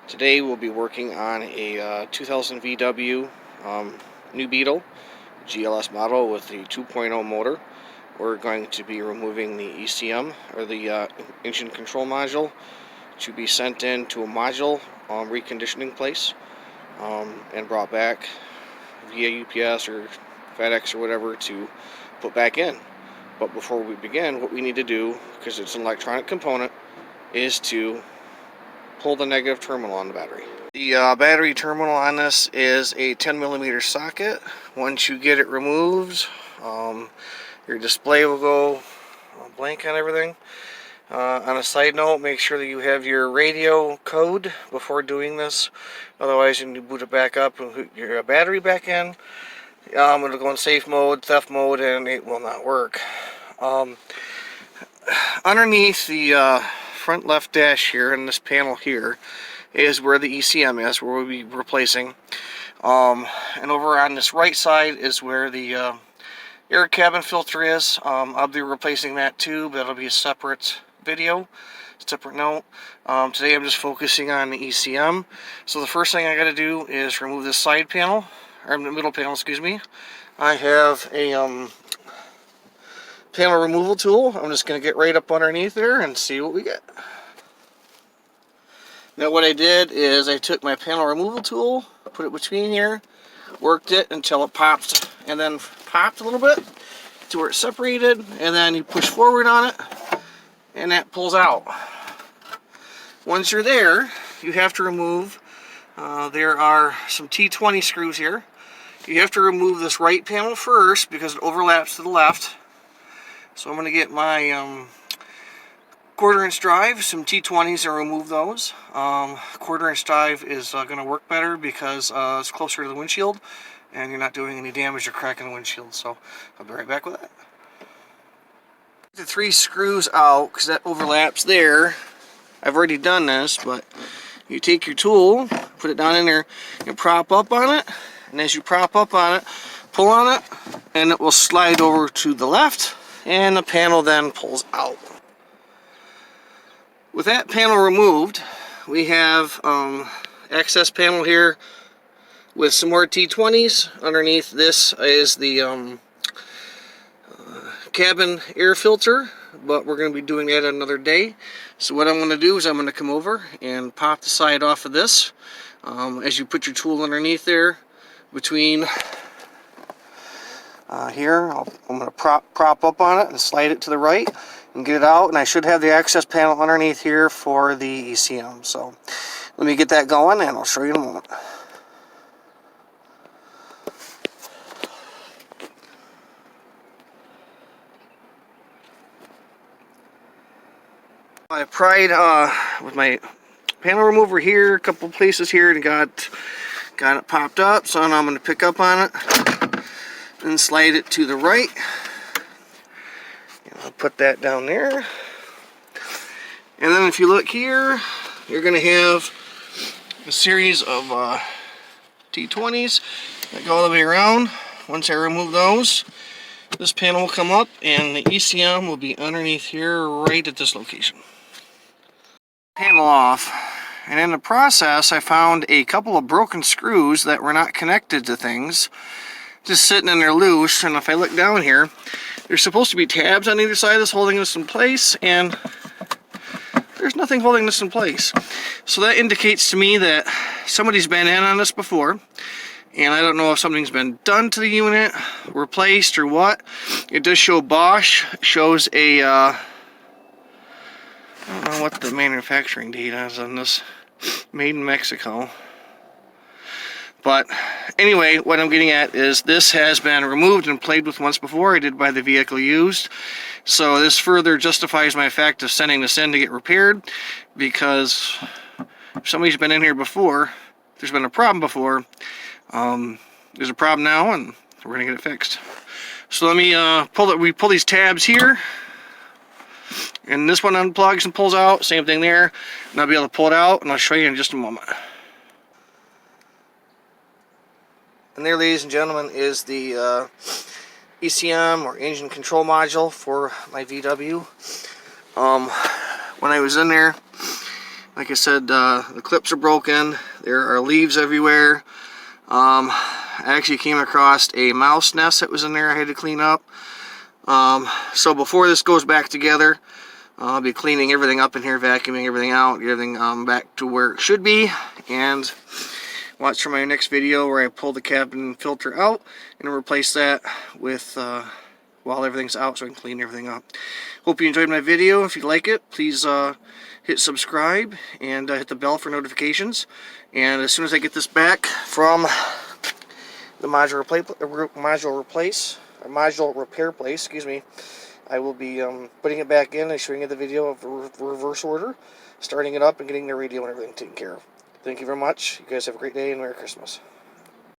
Today we'll be working on a 2000 VW New Beetle GLS model with the 2.0 motor. We're going to be removing the ECM, or the engine control module, to be sent in to a module reconditioning place and brought back via UPS or FedEx or whatever to put back in. But before we begin, what we need to do, because it's an electronic component, is to pull the negative terminal on the battery. The battery terminal on this is a 10mm socket. Once you get it removed, your display will go blank on everything. On a side note, make sure that you have your radio code before doing this. Otherwise, you need to boot it back up and put your battery back in. It'll go in safe mode, theft mode, and it will not work. Underneath the front left dash here, in this panel here, is where the ECM is, where we'll be replacing. And over on this right side is where the air cabin filter is. I'll be replacing that too, but that'll be a separate video, separate note. Today I'm just focusing on the ECM. So the first thing I got to do is remove this side panel, or the middle panel, excuse me. I have a panel removal tool. I'm just going to get right up underneath there and see what we get. Now what I did is I took my panel removal tool, put it between here, worked it until it popped, and then popped a little bit to where it separated, and then you push forward on it and that pulls out. Once you're there, you have to remove, there are some T20 screws here. You have to remove this right panel first because it overlaps to the left. So I'm going to get my 1/4" drive, some T20s, and remove those. 1/4" drive is going to work better because it's closer to the windshield and you're not doing any damage or cracking the windshield. So I'll be right back with that. The 3 screws out because that overlaps there. I've already done this, but you take your tool, put it down in there, and prop up on it. And as you prop up on it, pull on it, and it will slide over to the left, and the panel then pulls out. With that panel removed, we have access panel here with some more T20s. Underneath this is the cabin air filter, but we're going to be doing that another day. So what I'm going to do is I'm going to come over and pop the side off of this. As you put your tool underneath there, between here, I'm going to prop up on it and slide it to the right and get it out, and I should have the access panel underneath here for the ECM. So let me get that going and I'll show you in a moment. I pried with my panel remover here, a couple places here, and got it popped up. So now I'm going to pick up on it and slide it to the right. And I'll put that down there. And then if you look here, you're going to have a series of T20s that go all the way around. Once I remove those, this panel will come up and the ECM will be underneath here right at this location. Panel off, and in the process I found a couple of broken screws that were not connected to things, just sitting in there loose. And if I look down here, there's supposed to be tabs on either side of this holding this in place, and there's nothing holding this in place. So that indicates to me that somebody's been in on this before, and I don't know if something's been done to the unit, replaced, or what. It does show Bosch, shows a I don't know what the manufacturing date is on this, made in Mexico. But anyway, what I'm getting at is this has been removed and played with once before. I did buy the vehicle used. So this further justifies my fact of sending this in to get repaired, because if somebody's been in here before, there's been a problem before, there's a problem now, and we're going to get it fixed. So let me we pull these tabs here. And this one unplugs and pulls out, same thing there, and I'll be able to pull it out, and I'll show you in just a moment. And there, ladies and gentlemen, is the ECM, or engine control module, for my VW. When I was in there, Like I said, the clips are broken. There are leaves everywhere. I actually came across a mouse nest that was in there I had to clean up. So before this goes back together, I'll be cleaning everything up in here, vacuuming everything out, get everything back to where it should be, and watch for my next video where I pull the cabin filter out and replace that with while everything's out, so I can clean everything up. Hope you enjoyed my video. If you like it, please hit subscribe and hit the bell for notifications. And as soon as I get this back from the module repair place, excuse me, I will be putting it back in and showing you the video of reverse order, starting it up and getting the radio and everything taken care of. Thank you very much. You guys have a great day and Merry Christmas.